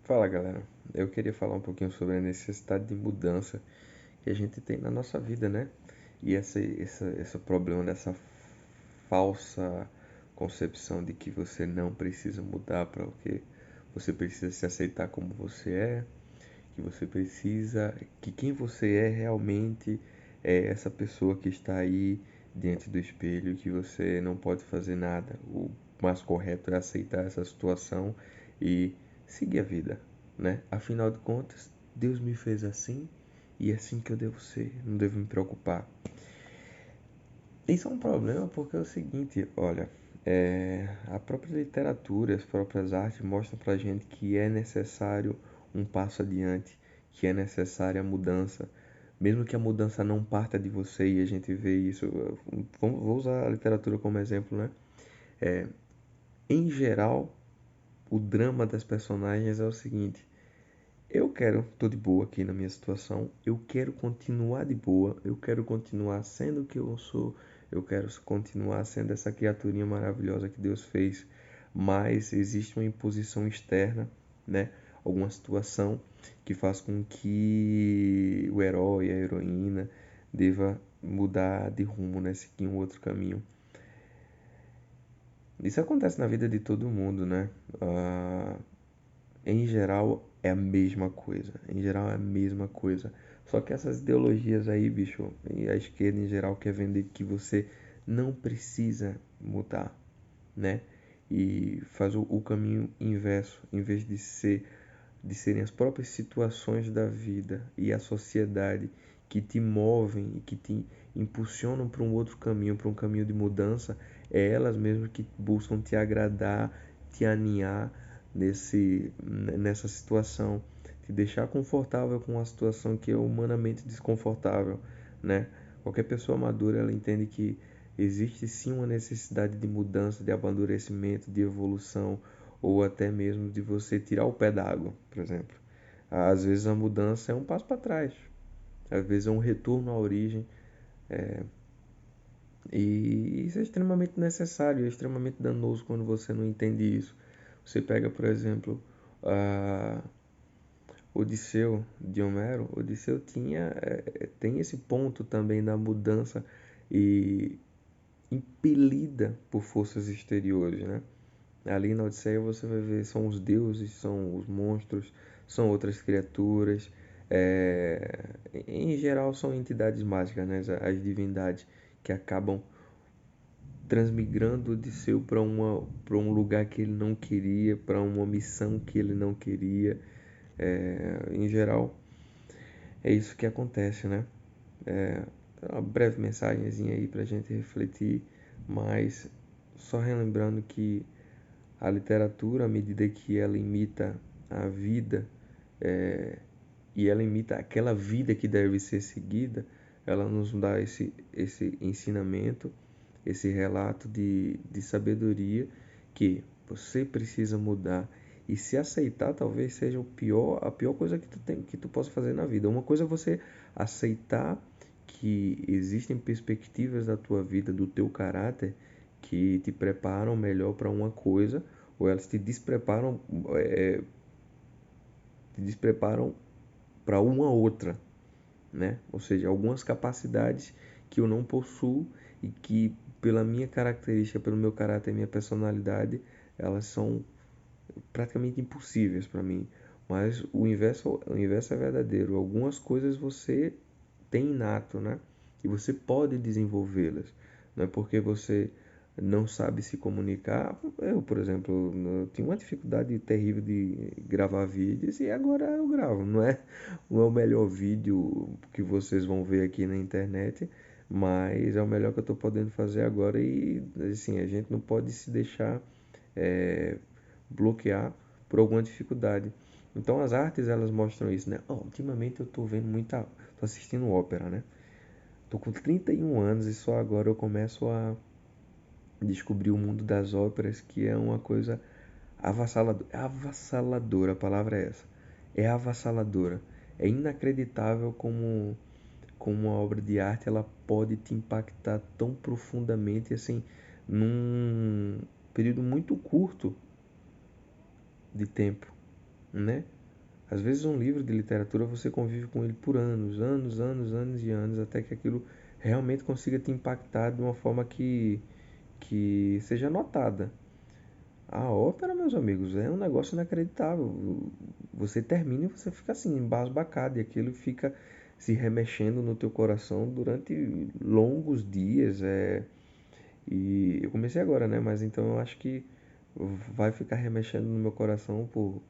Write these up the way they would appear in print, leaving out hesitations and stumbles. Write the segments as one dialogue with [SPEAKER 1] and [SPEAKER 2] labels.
[SPEAKER 1] Fala galera, eu queria falar um pouquinho sobre a necessidade de mudança que a gente tem na nossa vida, né? E esse problema dessa falsa concepção de que você não precisa mudar para o que você precisa se aceitar como você é, que você precisa, que quem você é realmente é essa pessoa que está aí diante do espelho, que você não pode fazer nada. O mais correto é aceitar essa situação e seguir a vida, né? Afinal de contas, Deus me fez assim e é assim que eu devo ser, não devo me preocupar. Isso é um problema porque é o seguinte, olha, a própria literatura, as próprias artes mostram pra gente que é necessário um passo adiante, que é necessária a mudança, mesmo que a mudança não parta de você e a gente vê isso, vou usar a literatura como exemplo, né? Em geral, o drama das personagens é o seguinte: tô de boa aqui na minha situação, eu quero continuar de boa, eu quero continuar sendo o que eu sou, eu quero continuar sendo essa criaturinha maravilhosa que Deus fez, mas existe uma imposição externa, né? Alguma situação que faz com que o herói, a heroína, deva mudar de rumo, né? Seguir um outro caminho. Isso acontece na vida de todo mundo, né? Ah, em geral é a mesma coisa. Em geral é a mesma coisa. Só que essas ideologias aí, bicho, e a esquerda em geral quer vender que você não precisa mudar, né? E faz o caminho inverso, em vez de serem as próprias situações da vida e a sociedade que te movem e que te impulsionam para um outro caminho, para um caminho de mudança, é elas mesmas que buscam te agradar, te aninhar nessa situação, te deixar confortável com uma situação que é humanamente desconfortável, né? Qualquer pessoa madura, ela entende que existe sim uma necessidade de mudança, de amadurecimento, de evolução, ou até mesmo de você tirar o pé da água, por exemplo. Às vezes a mudança é um passo para trás, às vezes é um retorno à origem, e isso é extremamente necessário, é extremamente danoso quando você não entende isso. Você pega, por exemplo, a Odisseu de Homero. Odisseu tem esse ponto também da mudança e impelida por forças exteriores, né? Ali na Odisseia você vai ver, são os deuses, são os monstros, são outras criaturas. é, Em geral são entidades mágicas, né? As divindades que acabam transmigrando Odisseu para um lugar que ele não queria, para uma missão que ele não queria. Em geral, é isso que acontece, né? É uma breve mensagenzinha aí para a gente refletir, mas só relembrando que a literatura, à medida que ela imita a vida, é, e ela imita aquela vida que deve ser seguida, ela nos dá esse ensinamento, esse relato de sabedoria que você precisa mudar e se aceitar talvez seja a pior coisa que tu possa fazer na vida. Uma coisa é você aceitar que existem perspectivas da tua vida, do teu caráter, que te preparam melhor para uma coisa, ou elas é, te despreparam para uma outra, né? Ou seja, algumas capacidades que eu não possuo e que pela minha característica, pelo meu caráter e minha personalidade, elas são praticamente impossíveis para mim. Mas o inverso é verdadeiro. Algumas coisas você tem inato, né? E você pode desenvolvê-las. Não é porque você não sabe se comunicar. Eu, por exemplo, eu tinha uma dificuldade terrível de gravar vídeos e agora eu gravo. Não é o melhor vídeo que vocês vão ver aqui na internet, mas é o melhor que eu estou podendo fazer agora e assim, a gente não pode se deixar é, bloquear por alguma dificuldade. Então as artes elas mostram isso, né? Ultimamente eu tô vendo tô assistindo ópera, né? Tô com 31 anos e só agora eu começo a descobrir o mundo das óperas, que é uma coisa avassaladora. Avassaladora, a palavra é essa. É avassaladora. É inacreditável como uma obra de arte ela pode te impactar tão profundamente assim num período muito curto de tempo, né? Às vezes um livro de literatura você convive com ele por anos, anos, anos, anos e anos, até que aquilo realmente consiga te impactar de uma forma que seja notada. A ópera, meus amigos, é um negócio inacreditável. Você termina e você fica assim, embasbacado, e aquilo fica se remexendo no teu coração durante longos dias. E eu comecei agora, né? Mas então eu acho que vai ficar remexendo no meu coração por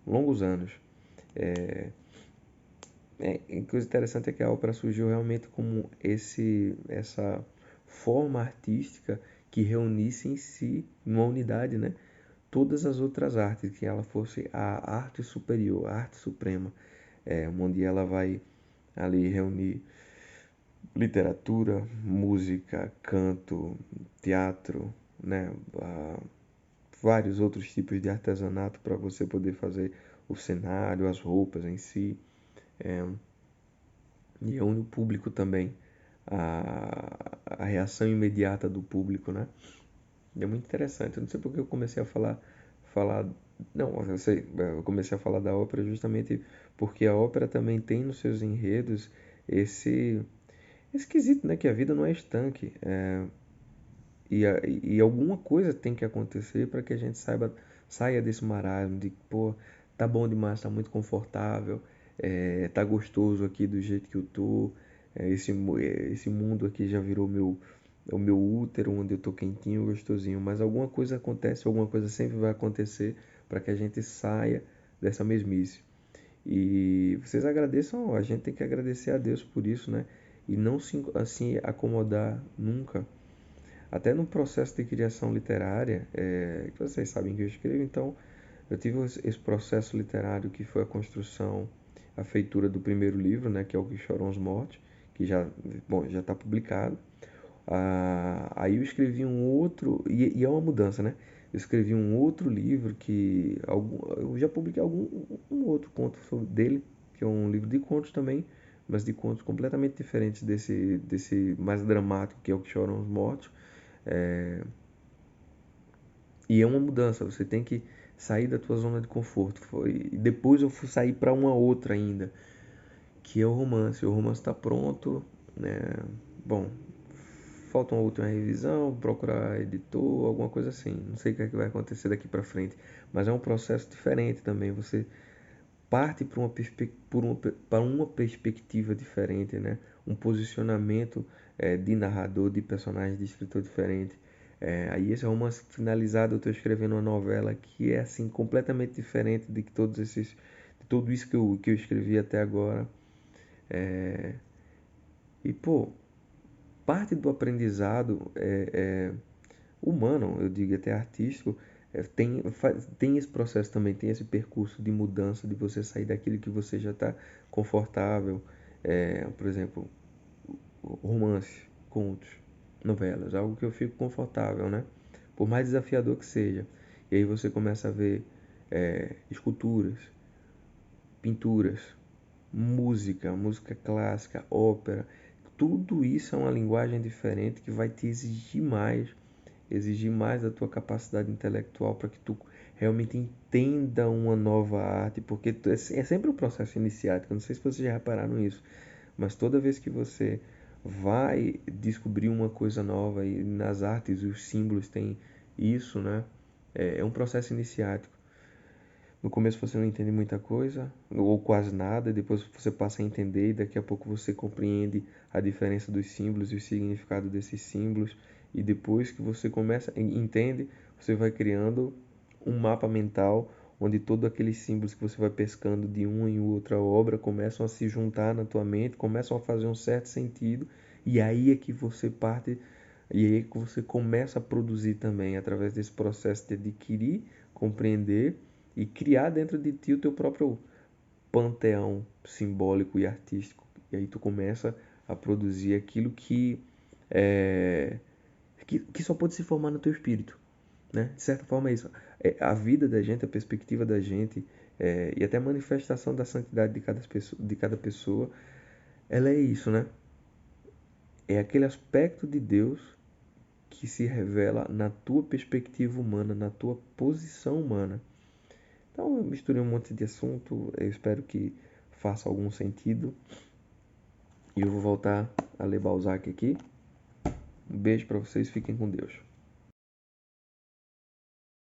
[SPEAKER 1] longos anos. E coisa interessante é que a ópera surgiu realmente como essa forma artística que reunisse em si, numa unidade, né, todas as outras artes, que ela fosse a arte superior, a arte suprema, onde ela vai ali reunir literatura, música, canto, teatro, né, vários outros tipos de artesanato para você poder fazer o cenário, as roupas em si. E reúne o público também, a reação imediata do público, né? E é muito interessante. Eu não sei porque eu comecei a falar, não, eu sei, eu comecei a falar da ópera justamente porque a ópera também tem nos seus enredos esse esquisito, né? Que a vida não é estanque, e alguma coisa tem que acontecer para que a gente saia desse marasmo de, pô, tá bom demais, tá muito confortável, tá gostoso aqui do jeito que eu tô, esse mundo aqui já virou o meu útero, onde eu tô quentinho, gostosinho, mas alguma coisa acontece, alguma coisa sempre vai acontecer para que a gente saia dessa mesmice. E vocês agradeçam, a gente tem que agradecer a Deus por isso, né? E não se assim acomodar nunca. Até no processo de criação literária, que vocês sabem que eu escrevo, então eu tive esse processo literário que foi a construção, a feitura do primeiro livro, né, que é o Que Choram os Mortos, que já está publicado. Aí eu escrevi um outro, e é uma mudança, né? Eu escrevi um outro livro eu já publiquei um outro conto dele, que é um livro de contos também, mas de contos completamente diferentes desse mais dramático, que é o Que Choram os Mortos. É, e é uma mudança, você tem que sair da tua zona de conforto. E depois eu fui sair para uma outra ainda, que é o romance. O romance está pronto, né? Bom, falta uma última revisão, procurar editor, alguma coisa assim. Não sei o que é que vai acontecer daqui para frente, mas é um processo diferente também. Você parte para uma perspectiva diferente, né? Um posicionamento de narrador, de personagem, de escritor diferente. Aí esse romance finalizado, eu estou escrevendo uma novela que é assim completamente diferente de tudo isso que eu escrevi até agora. E pô, parte do aprendizado humano, eu digo até artístico, tem esse processo também, tem esse percurso de mudança, de você sair daquilo que você já está confortável. Por exemplo, romance, contos, novelas, algo que eu fico confortável, né? Por mais desafiador que seja. E aí você começa a ver esculturas, pinturas, música clássica, ópera. Tudo isso é uma linguagem diferente que vai te exigir mais da tua capacidade intelectual para que tu realmente entenda uma nova arte, porque é sempre um processo iniciático. Não sei se vocês já repararam isso, mas toda vez que você vai descobrir uma coisa nova, e nas artes os símbolos têm isso, né? É um processo iniciático. No começo você não entende muita coisa, ou quase nada, depois você passa a entender e daqui a pouco você compreende a diferença dos símbolos e o significado desses símbolos. E depois que você entende, você vai criando um mapa mental onde todos aqueles símbolos que você vai pescando de uma em outra obra começam a se juntar na tua mente, começam a fazer um certo sentido, e aí é que você parte, e aí é que você começa a produzir também através desse processo de adquirir, compreender e criar dentro de ti o teu próprio panteão simbólico e artístico. E aí tu começa a produzir aquilo é, que só pode se formar no teu espírito, né? De certa forma é isso. A vida da gente, a perspectiva da gente e até a manifestação da santidade de cada pessoa, ela é isso, né? É aquele aspecto de Deus que se revela na tua perspectiva humana, na tua posição humana. Então eu misturei um monte de assunto, eu espero que faça algum sentido. E eu vou voltar a ler Balzac aqui. Um beijo para vocês, fiquem com Deus.